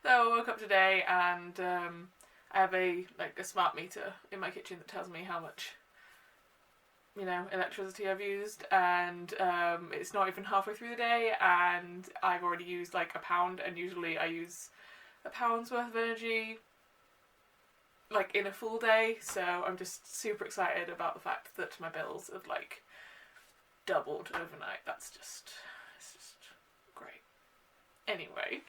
So I woke up today and I have a smart meter in my kitchen that tells me how much electricity I've used, and it's not even halfway through the day and I've already used like £1, and usually I use £1's worth of energy like in a full day, so I'm just super excited about the fact that my bills have like doubled overnight. It's just great. Anyway.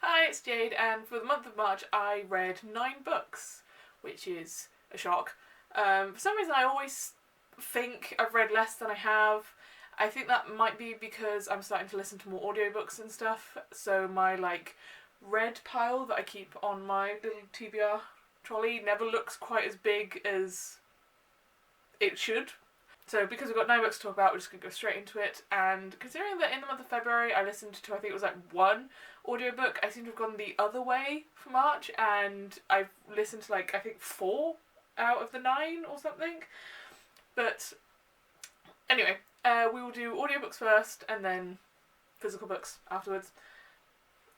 Hi, it's Jade, and for the month of March I read 9 books, which is a shock. For some reason I always think I've read less than I have. I think that might be because I'm starting to listen to more audiobooks and stuff, so my read pile that I keep on my little TBR trolley never looks quite as big as it should. So because we've got 9 books to talk about, we're just going to go straight into it. And considering that in the month of February I listened to, I think it was 1 audiobook, I seem to have gone the other way for March, and I've listened to I think 4 out of the 9 or something. But anyway, we will do audiobooks first and then physical books afterwards.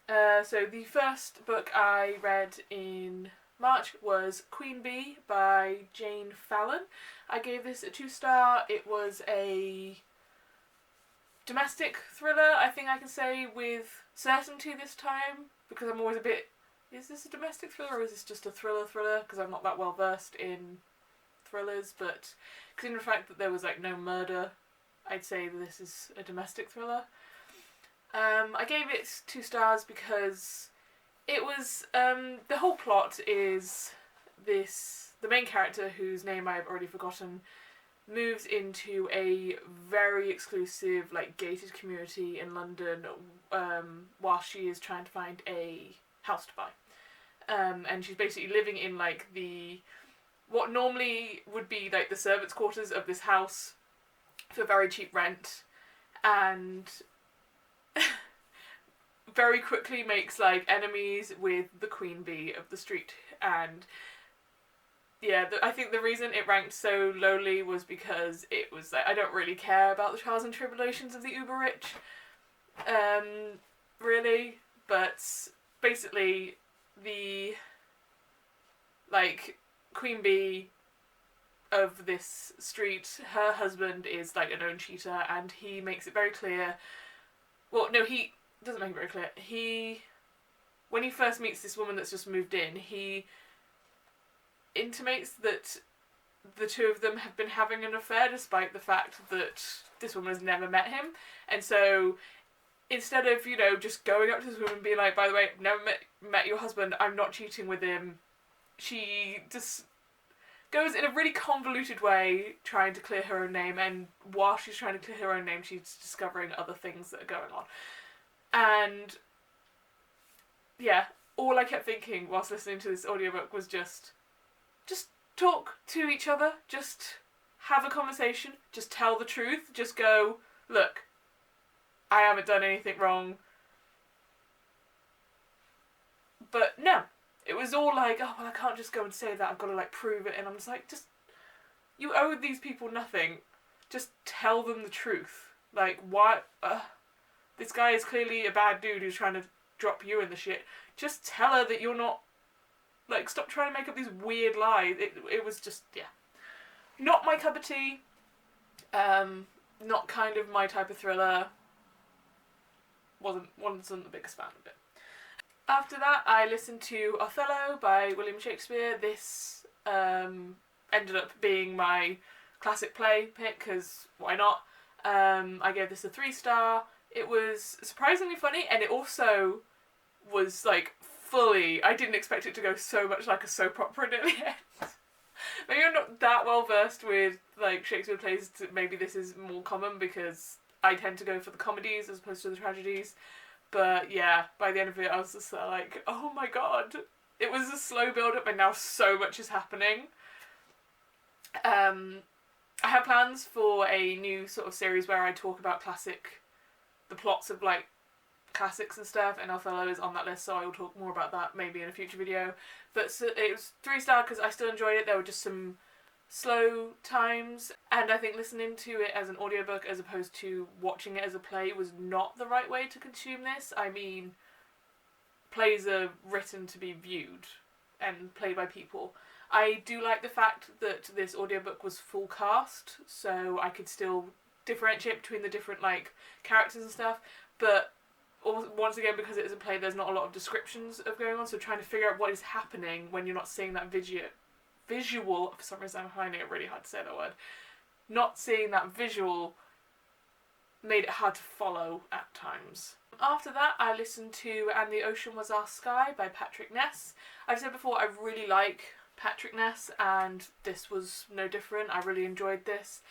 So the first book I read in March was Queen Bee by Jane Fallon. I gave this a 2-star. It was a domestic thriller, I think I can say with certainty this time, because I'm always a bit, is this a domestic thriller or is this just a thriller? Because I'm not that well versed in thrillers, but considering the fact that there was no murder, I'd say this is a domestic thriller. I gave it 2 stars because it was, the whole plot is the main character, whose name I've already forgotten, moves into a very exclusive, gated community in London, while she is trying to find a house to buy. And she's basically living in, what normally would be, the servants' quarters of this house for very cheap rent, and very quickly makes, enemies with the queen bee of the street. And yeah, I think the reason it ranked so lowly was because it was, I don't really care about the trials and tribulations of the uber rich, really, but basically the, queen bee of this street, her husband is a known cheater, and he makes it very clear, well, no, he doesn't make it very clear, when he first meets this woman that's just moved in, he intimates that the two of them have been having an affair, despite the fact that this woman has never met him. And so instead of, just going up to this woman and being like, by the way, I've never met your husband, I'm not cheating with him, she just goes in a really convoluted way trying to clear her own name, and while she's trying to clear her own name, she's discovering other things that are going on. And yeah, all I kept thinking whilst listening to this audiobook was just talk to each other, just have a conversation, just tell the truth, just go, look, I haven't done anything wrong. But no, it was all oh well, I can't just go and say that, I've got to prove it, and I'm just you owe these people nothing, just tell them the truth. Why, this guy is clearly a bad dude who's trying to drop you in the shit, just tell her that you're not, stop trying to make up these weird lies. It was just, yeah, not my cup of tea, not kind of my type of thriller, wasn't the biggest fan of it. After that, I listened to Othello by William Shakespeare. This ended up being my classic play pick, because why not? I gave this a 3-star. It was surprisingly funny, and it also was fully, I didn't expect it to go so much like a soap opera at the end. Maybe I'm not that well versed with Shakespeare plays, maybe this is more common because I tend to go for the comedies as opposed to the tragedies. But yeah, by the end of it I was just oh my god, it was a slow build up and now so much is happening. I have plans for a new sort of series where I talk about the plots of classics and stuff, and Othello is on that list, so I will talk more about that maybe in a future video. But so, it was 3-star because I still enjoyed it. There were just some slow times, and I think listening to it as an audiobook as opposed to watching it as a play was not the right way to consume this. I mean, plays are written to be viewed and played by people. I do like the fact that this audiobook was full cast, so I could still differentiate between the different like characters and stuff, but once again, because it is a play, there's not a lot of descriptions of going on, so trying to figure out what is happening when you're not seeing that visual, for some reason I'm finding it really hard to say that word, not seeing that visual made it hard to follow at times. After that, I listened to And the Ocean Was Our Sky by Patrick Ness. I've said before, I really like Patrick Ness, and this was no different. I really enjoyed this.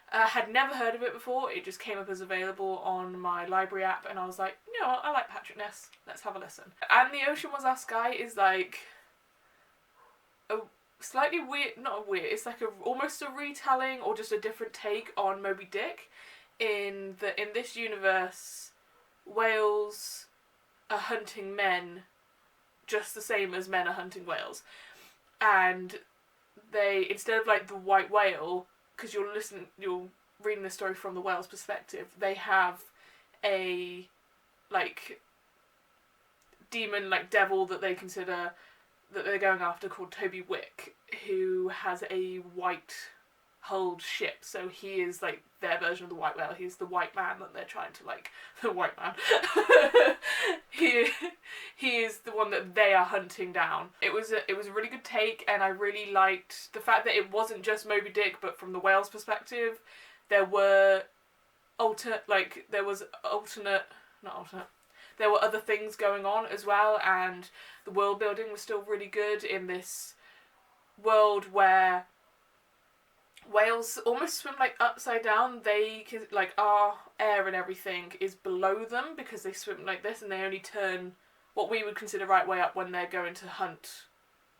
Had never heard of it before. It just came up as available on my library app, and I was like, you know what, I like Patrick Ness. Let's have a listen. And the Ocean Was Our Sky is like a slightly weird, not weird, it's like almost a retelling or just a different take on Moby Dick. In this universe, whales are hunting men just the same as men are hunting whales. And they, instead of like the white whale, because you're reading the story from the whale's perspective, they have a like demon, like devil that they consider that they're going after, called Toby Wick, who has a white hulled ship, so he is like their version of the white whale. He's the white man that they're trying to like, the white man. he is the one that they are hunting down. It was a really good take, and I really liked the fact that it wasn't just Moby Dick, but from the whale's perspective. There were there were other things going on as well, and the world building was still really good in this world where whales almost swim like upside down. They can, like, our air and everything is below them because they swim like this, and they only turn what we would consider right way up when they're going to hunt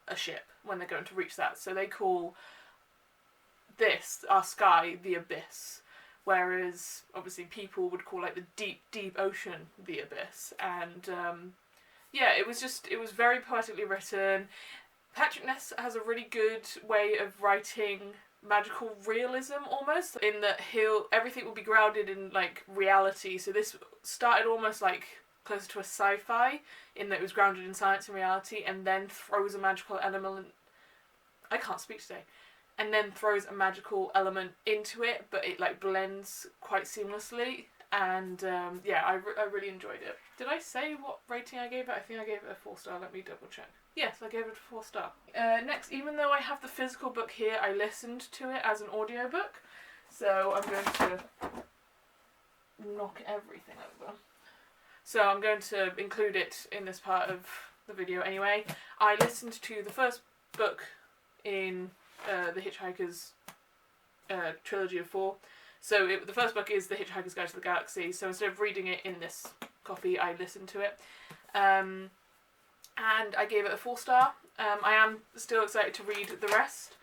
a ship, when they're going to reach that. So they call this, our sky, the abyss, whereas obviously people would call like the deep, deep ocean the abyss. And yeah, it was very poetically written. Patrick Ness has a really good way of writing magical realism, almost, in that everything will be grounded in like reality. So this started almost like closer to a sci-fi, in that it was grounded in science and reality, and then throws a magical element. I can't speak today. And then throws a magical element into it, but it like blends quite seamlessly. And yeah, I really enjoyed it. Did I say what rating I gave it? I think I gave it a 4-star. Let me double check. Yes, I gave it a 4-star. Next, even though I have the physical book here, I listened to it as an audiobook. So I'm going to knock everything over. So I'm going to include it in this part of the video anyway. I listened to the first book in the Hitchhikers trilogy of 4. So the first book is The Hitchhiker's Guide to the Galaxy. So instead of reading it in this copy, I listened to it. And I gave it a 4-star. I am still excited to read the rest.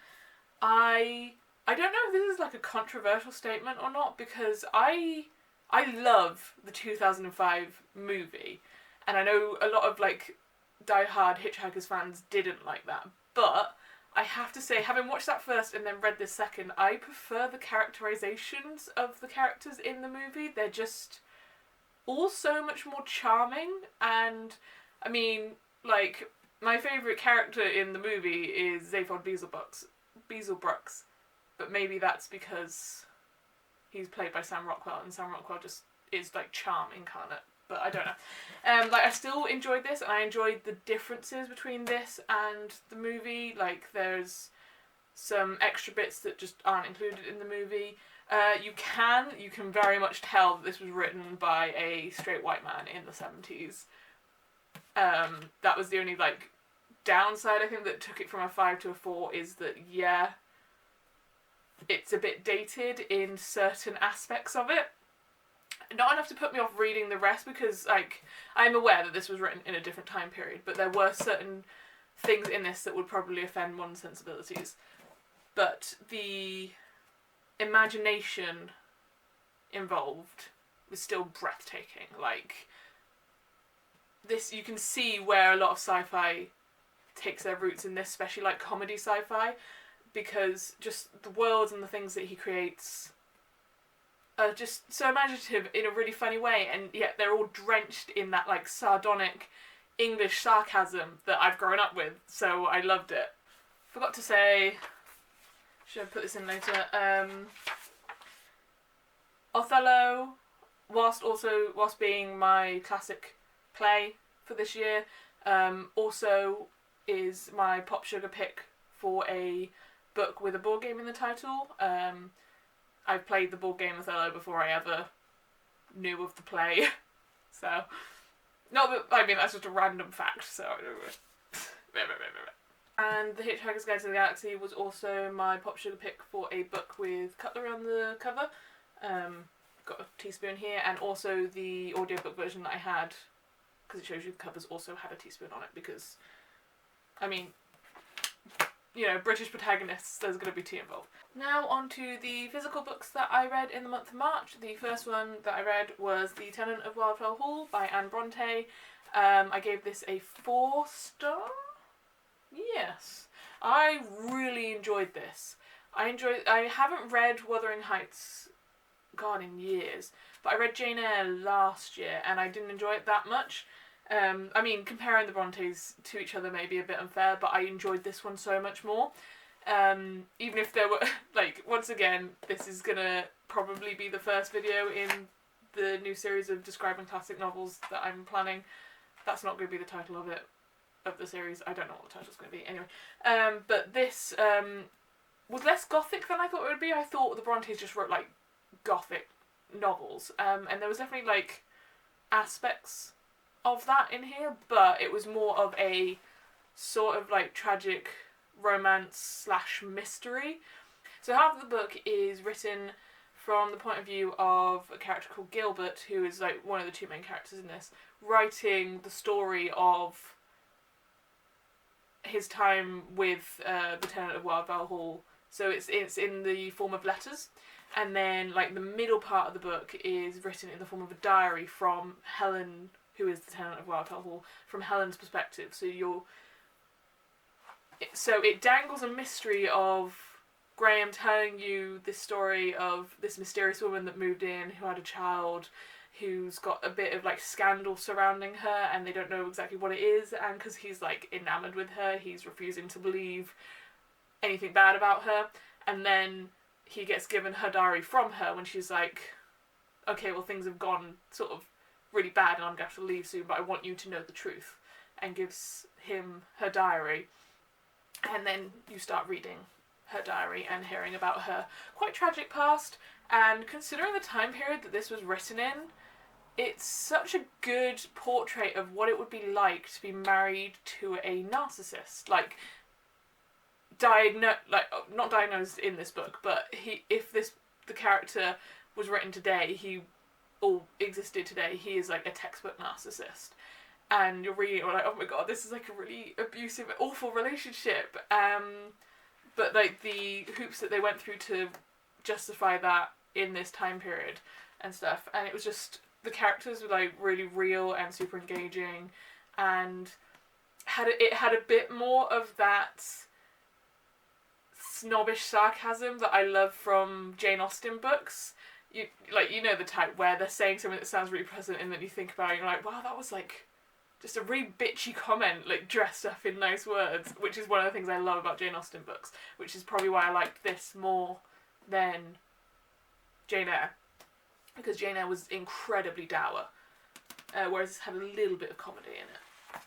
I don't know if this is like a controversial statement or not, because I love the 2005 movie, and I know a lot of like die-hard Hitchhikers fans didn't like that, but I have to say, having watched that first and then read this second, I prefer the characterizations of the characters in the movie. They're just all so much more charming, and I mean, like, my favourite character in the movie is Zaphod Beezelbrooks, but maybe that's because he's played by Sam Rockwell, and Sam Rockwell just is like charm incarnate. But I don't know. Like, I still enjoyed this, and I enjoyed the differences between this and the movie. Like, there's some extra bits that just aren't included in the movie. You can very much tell that this was written by a straight white man in the 70s. That was the only like downside, I think, that took it from a 5 to a 4, is that, yeah, it's a bit dated in certain aspects of it. Not enough to put me off reading the rest, because like I'm aware that this was written in a different time period, but there were certain things in this that would probably offend modern sensibilities. But the imagination involved was still breathtaking. Like, this, you can see where a lot of sci-fi takes their roots in this, especially like comedy sci-fi. because just the worlds and the things that he creates are just so imaginative in a really funny way, and yet they're all drenched in that like sardonic English sarcasm that I've grown up with, so I loved it. Forgot to say, should I put this in later? Othello, whilst being my classic play for this year, also is my Pop Sugar pick for a book with a board game in the title. I've played the board game Othello before I ever knew of the play, so not that, I mean, that's just a random fact, so and The Hitchhiker's Guide to the Galaxy was also my Pop Sugar pick for a book with cutlery on the cover. Got a teaspoon here, and also the audiobook version that I had, because it shows you the covers also had a teaspoon on it, because, I mean, you know, British protagonists, there's going to be tea involved. Now on to the physical books that I read in the month of March. The first one that I read was The Tenant of Wildfell Hall by Anne Bronte. I gave this a 4-star? Yes. I really enjoyed this. I haven't read Wuthering Heights, God, in years, but I read Jane Eyre last year and I didn't enjoy it that much. I mean, comparing the Brontes to each other may be a bit unfair, but I enjoyed this one so much more. Even if there were, like, once again, this is gonna probably be the first video in the new series of describing classic novels that I'm planning. That's not going to be the title of the series. I don't know what the title's going to be. Anyway, but this was less gothic than I thought it would be. I thought the Brontes just wrote, like, gothic novels, and there was definitely, like, aspects of that in here, but it was more of a sort of, like, tragic romance / mystery. So half of the book is written from the point of view of a character called Gilbert, who is, like, one of the two main characters in this, writing the story of his time with the Tenant of Wildfell Hall. So it's in the form of letters, and then, like, the middle part of the book is written in the form of a diary from Helen, who is the Tenant of Wildfell Hall, from Helen's perspective. So it dangles a mystery of Graham telling you this story of this mysterious woman that moved in, who had a child, who's got a bit of, like, scandal surrounding her, and they don't know exactly what it is, and because he's, like, enamoured with her, he's refusing to believe anything bad about her, and then he gets given her diary from her when she's like, okay, well, things have gone sort of really bad and I'm going to have to leave soon, but I want you to know the truth, and gives him her diary. And then you start reading her diary and hearing about her quite tragic past, and considering the time period that this was written in, it's such a good portrait of what it would be like to be married to a narcissist. Like, not diagnosed in this book, but the character was written today, or existed today, he is, like, a textbook narcissist. And you're reading it, you're like, oh my god, this is, like, a really abusive, awful relationship. But, like, the hoops that they went through to justify that in this time period and stuff. And it was just, the characters were, like, really real and super engaging, and it had a bit more of that snobbish sarcasm that I love from Jane Austen books. You know the type where they're saying something that sounds really pleasant, and then you think about it and you're like, wow, that was, like, just a really bitchy comment, like, dressed up in nice words, which is one of the things I love about Jane Austen books, which is probably why I liked this more than Jane Eyre, because Jane Eyre was incredibly dour, whereas this had a little bit of comedy in it.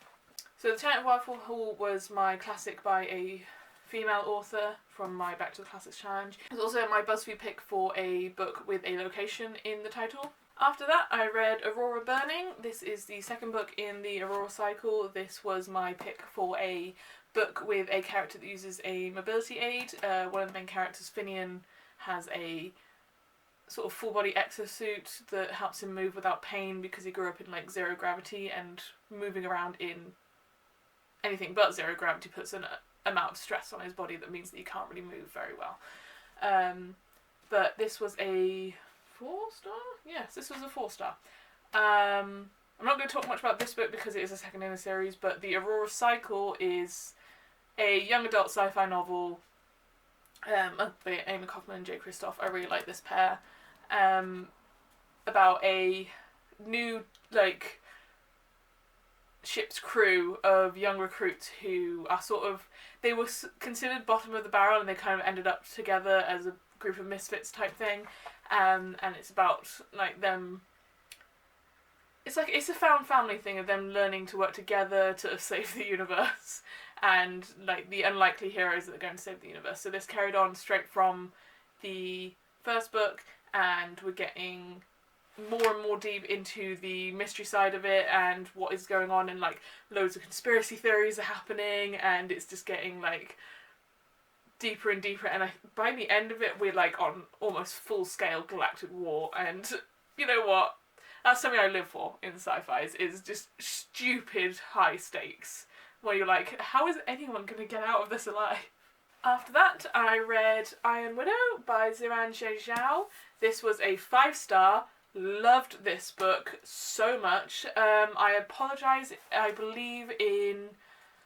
So The Tenant of Wildfell Hall was my classic by a female author from my Back to the Classics challenge. It was also my BuzzFeed pick for a book with a location in the title. After that, I read Aurora Burning. This is the second book in the Aurora cycle. This was my pick for a book with a character that uses a mobility aid. One of the main characters, Finian, has a sort of full-body exosuit that helps him move without pain because he grew up in, like, zero gravity, and moving around in anything but zero gravity puts an amount of stress on his body that means that he can't really move very well. But this was a 4-star? Yes, this was a 4-star. I'm not going to talk much about this book because it is a second in a series, but the Aurora Cycle is a young adult sci-fi novel by Amy Kaufman and Jay Kristoff. I really like this pair. About a new, like, ship's crew of young recruits who are sort of, they were considered bottom of the barrel and they kind of ended up together as a group of misfits type thing. And it's about, like, them, it's a found family thing of them learning to work together to save the universe, and, like, the unlikely heroes that are going to save the universe. So this carried on straight from the first book, and we're getting more and more deep into the mystery side of it and what is going on, and, like, loads of conspiracy theories are happening, and it's just getting, like, deeper and deeper, and by the end of it we're, like, on almost full-scale galactic war, and you know what? That's something I live for in sci-fi, is just stupid high stakes, where you're like, how is anyone going to get out of this alive? After that, I read Iron Widow by Ziran Zhezhao. This was a 5-star. Loved this book so much. I apologise, I believe in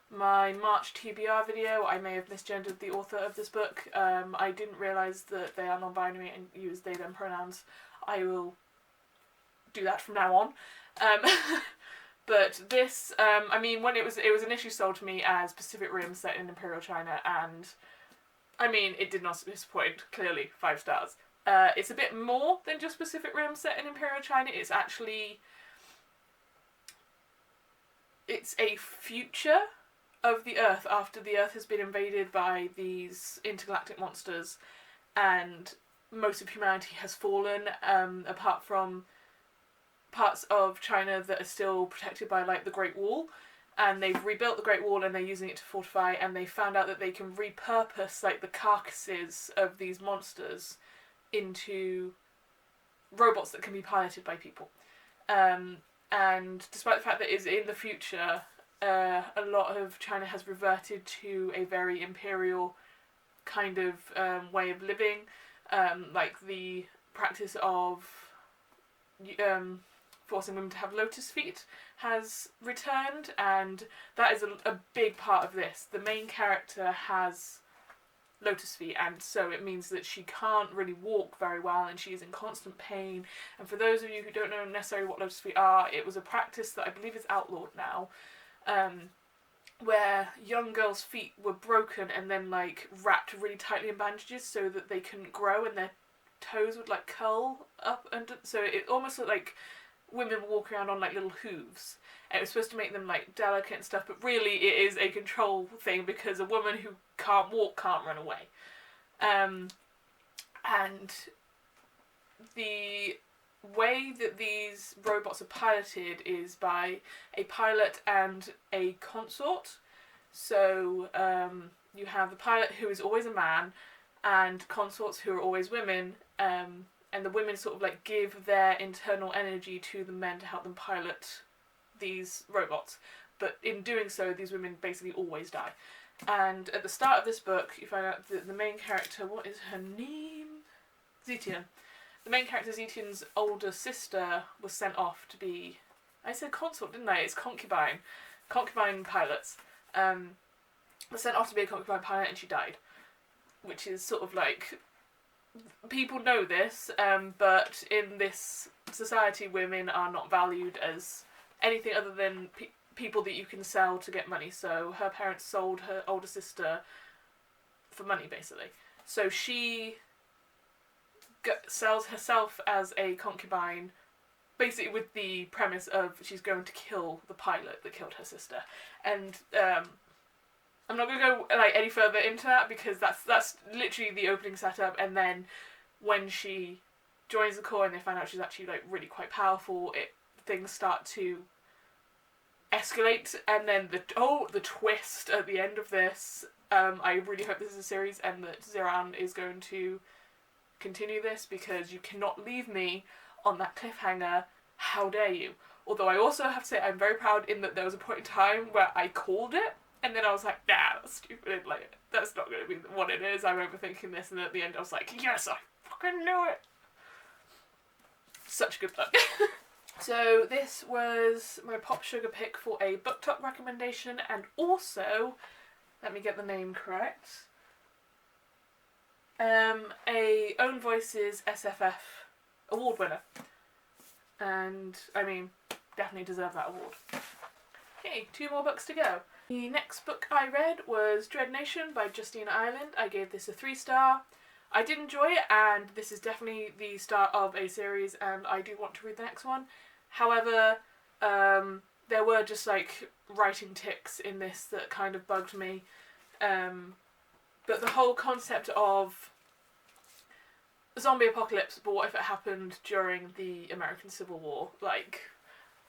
my March TBR video I may have misgendered the author of this book. I didn't realise that they are non-binary and use they them pronouns. I will do that from now on. But this, I mean, when it was initially sold to me as Pacific Rim set in Imperial China, and I mean, it did not disappoint, clearly, 5 stars. It's a bit more than just Pacific Rim set in Imperial China. It's actually, it's a future of the Earth after the Earth has been invaded by these intergalactic monsters, and most of humanity has fallen, apart from parts of China that are still protected by, like, the Great Wall, and they've rebuilt the Great Wall and they're using it to fortify, and they found out that they can repurpose, like, the carcasses of these monsters into robots that can be piloted by people. And despite the fact that it's in the future, a lot of China has reverted to a very imperial kind of way of living, like the practice of forcing women to have lotus feet has returned, and that is a big part of this. The main character has lotus feet, and so it means that she can't really walk very well, and she's in constant pain. And for those of you who don't know necessarily what lotus feet are, it was a practice that I believe is outlawed now, where young girls' feet were broken and then, like, wrapped really tightly in bandages so that they couldn't grow and their toes would, like, curl up under, so it almost looked like women walk around on, like, little hooves, and it was supposed to make them, like, delicate and stuff, but really it is a control thing, because a woman who can't walk can't run away. And the way that these robots are piloted is by a pilot and a consort. So you have the pilot, who is always a man, and consorts who are always women, and the women sort of, like, give their internal energy to the men to help them pilot these robots. But in doing so, these women basically always die. And at the start of this book, you find out that the main character, what is her name? Zetian. The main character, Zetian's older sister, was sent off to be, I said consort, didn't I? It's concubine. Concubine pilots. Was sent off to be a concubine pilot, and she died. Which is sort of like, people know this, but in this society, women are not valued as anything other than people that you can sell to get money. So her parents sold her older sister for money, basically. So she sells herself as a concubine, basically with the premise of she's going to kill the pilot that killed her sister. And I'm not going to go, like, any further into that, because that's literally the opening setup, and then when she joins the Corps and they find out she's actually, like, really quite powerful, things start to escalate, and then the twist at the end of this, I really hope this is a series and that Ziran is going to continue this, because you cannot leave me on that cliffhanger. How dare you? Although I also have to say I'm very proud in that there was a point in time where I called it, and then I was like, nah, that's stupid, like, that's not going to be what it is, I'm overthinking this, and at the end I was like, yes, I fucking knew it! Such a good book. So this was my Pop Sugar pick for a book top recommendation, and also, let me get the name correct, A Own Voices SFF award winner. And, I mean, definitely deserve that award. Okay, 2 more books to go. The next book I read was Dread Nation by Justina Ireland. I gave this a 3-star. I did enjoy it, and this is definitely the start of a series, and I do want to read the next one. However, there were just like writing tics in this that kind of bugged me. But the whole concept of zombie apocalypse, but what if it happened during the American Civil War? Like,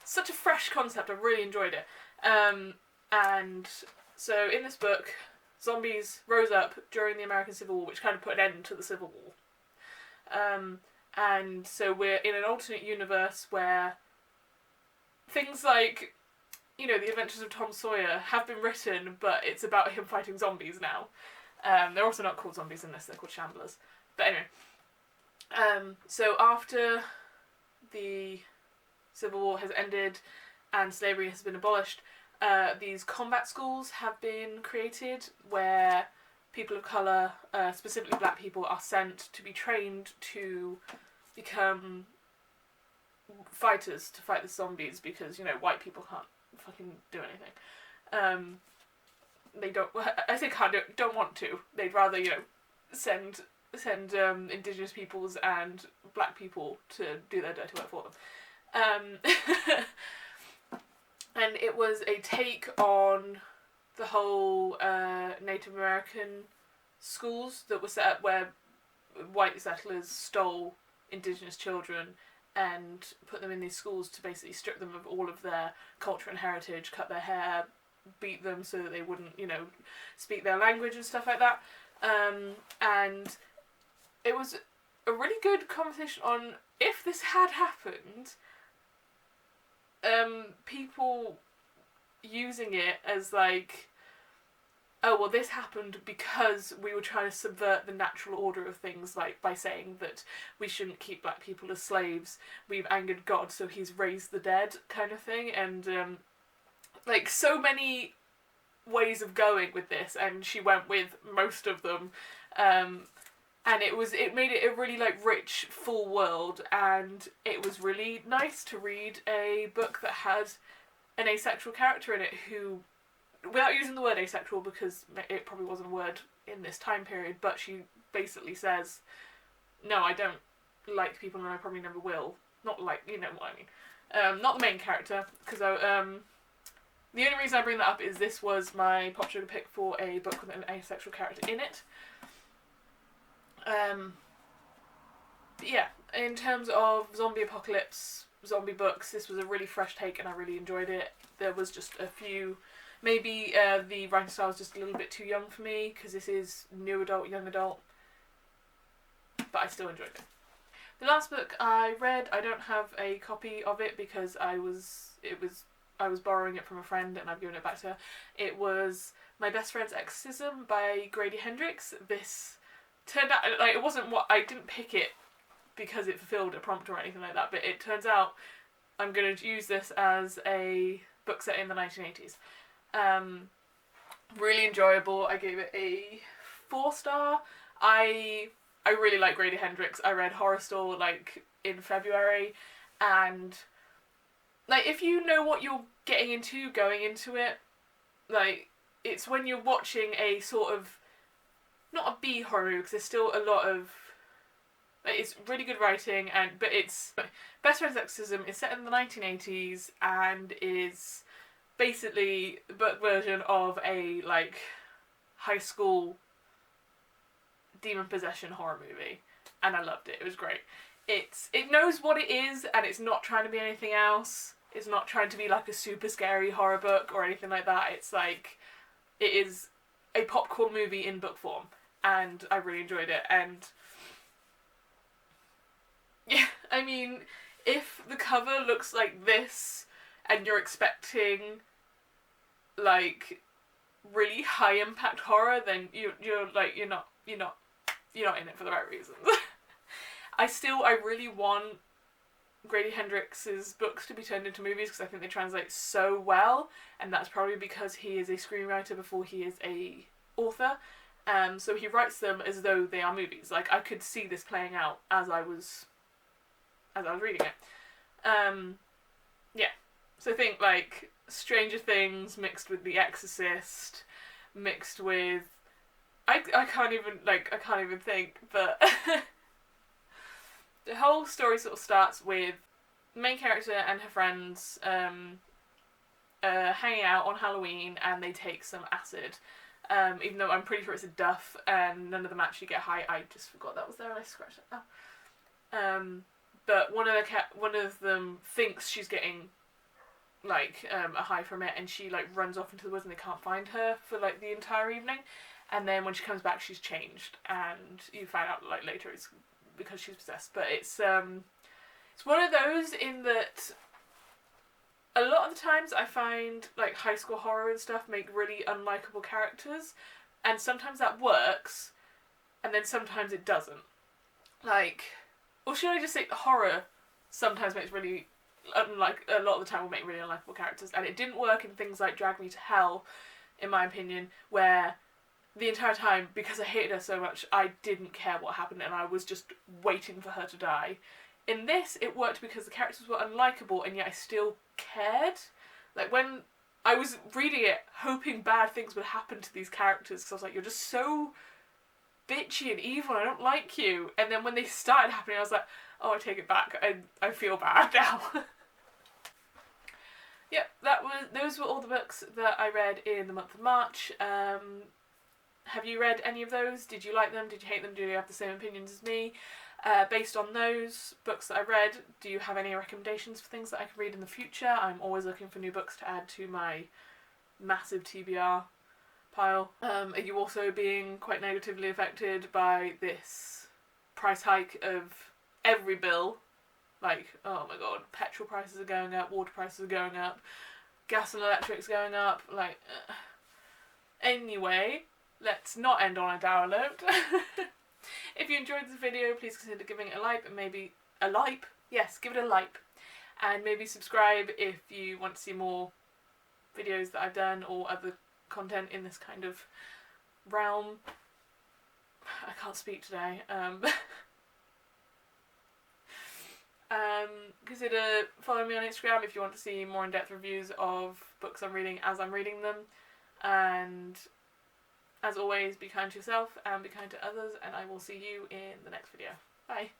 such a fresh concept. I really enjoyed it. And so in this book, zombies rose up during the American Civil War, which kind of put an end to the Civil War. And so we're in an alternate universe where things like, you know, The Adventures of Tom Sawyer have been written, but it's about him fighting zombies now. They're also not called zombies in this, they're called shamblers. But anyway, so after the Civil War has ended and slavery has been abolished, these combat schools have been created where people of colour, specifically black people, are sent to be trained to become fighters to fight the zombies because, you know, white people can't fucking do anything. They don't, I say can't do, don't want to. They'd rather, you know, send indigenous peoples and black people to do their dirty work for them. And it was a take on the whole Native American schools that were set up where white settlers stole indigenous children and put them in these schools to basically strip them of all of their culture and heritage, cut their hair, beat them so that they wouldn't, you know, speak their language and stuff like that. And it was a really good conversation on if this had happened, people using it as like, oh, well, this happened because we were trying to subvert the natural order of things, like by saying that we shouldn't keep black people as slaves. We've angered God, so he's raised the dead, kind of thing. And like so many ways of going with this, and she went with most of them. And it made it a really like rich, full world, and it was really nice to read a book that had an asexual character in it who, without using the word asexual because it probably wasn't a word in this time period, but she basically says, no, I don't like people and I probably never will. Not like, you know what I mean. Not the main character, because the only reason I bring that up is this was my pop sugar pick for a book with an asexual character in it. But yeah, in terms of zombie apocalypse, zombie books, this was a really fresh take and I really enjoyed it. There was just a few, maybe the writing style was just a little bit too young for me because this is new adult, young adult, but I still enjoyed it. The last book I read, I don't have a copy of it because I was borrowing it from a friend and I've given it back to her. It was My Best Friend's Exorcism by Grady Hendrix. This turned out, like, it wasn't what, I didn't pick it because it fulfilled a prompt or anything like that, but it turns out I'm going to use this as a book set in the 1980s. Really enjoyable. I gave it a 4-star. I really like Grady Hendrix. I read Horror Store like in February, and like if you know what you're getting into going into it, like it's when you're watching a sort of, not a B horror movie because there's still a lot of, like, it's really good writing, but it's Best Friend's Exorcism is set in the 1980s and is basically the book version of a like high school demon possession horror movie, and I loved it. It was great. It knows what it is and it's not trying to be anything else. It's not trying to be like a super scary horror book or anything like that. It's like, it is a popcorn movie in book form, and I really enjoyed it. And yeah, I mean, if the cover looks like this and you're expecting like really high impact horror, then you're not in it for the right reasons. I really want Grady Hendrix's books to be turned into movies because I think they translate so well, and that's probably because he is a screenwriter before he is a author. So he writes them as though they are movies. Like, I could see this playing out as I was reading it. Yeah. So think like Stranger Things mixed with The Exorcist, mixed with I can't even think, but the whole story sort of starts with the main character and her friends hanging out on Halloween, and they take some acid. Even though I'm pretty sure it's a duff and none of them actually get high. I just forgot that was there and I scratched it out. But one of them thinks she's getting like a high from it, and she like runs off into the woods and they can't find her for like the entire evening. And then when she comes back, she's changed, and you find out like later it's because she's possessed. But it's one of those in that a lot of the times I find like high school horror and stuff make really unlikable characters, and sometimes that works, and then sometimes it doesn't. Like, or should I just say horror sometimes makes really unlike a lot of the time will make really unlikable characters, and it didn't work in things like Drag Me to Hell, in my opinion, where the entire time, because I hated her so much, I didn't care what happened and I was just waiting for her to die. In this, it worked because the characters were unlikable and yet I still cared. Like, when I was reading it, hoping bad things would happen to these characters, because I was like, you're just so bitchy and evil, I don't like you. And then when they started happening, I was like, oh, I take it back, I feel bad now. Yep, those were all the books that I read in the month of March. Have you read any of those? Did you like them? Did you hate them? Do you have the same opinions as me? Based on those books that I read, do you have any recommendations for things that I can read in the future? I'm always looking for new books to add to my massive TBR pile. Are you also being quite negatively affected by this price hike of every bill? Like, oh my god, petrol prices are going up, water prices are going up, gas and electric's going up, like... Anyway, let's not end on a dour note. If you enjoyed this video, please consider giving it a like, and maybe a like? Yes, give it a like. And maybe subscribe if you want to see more videos that I've done or other content in this kind of realm. I can't speak today. Consider following me on Instagram if you want to see more in-depth reviews of books I'm reading as I'm reading them. And as always, be kind to yourself and be kind to others, and I will see you in the next video. Bye.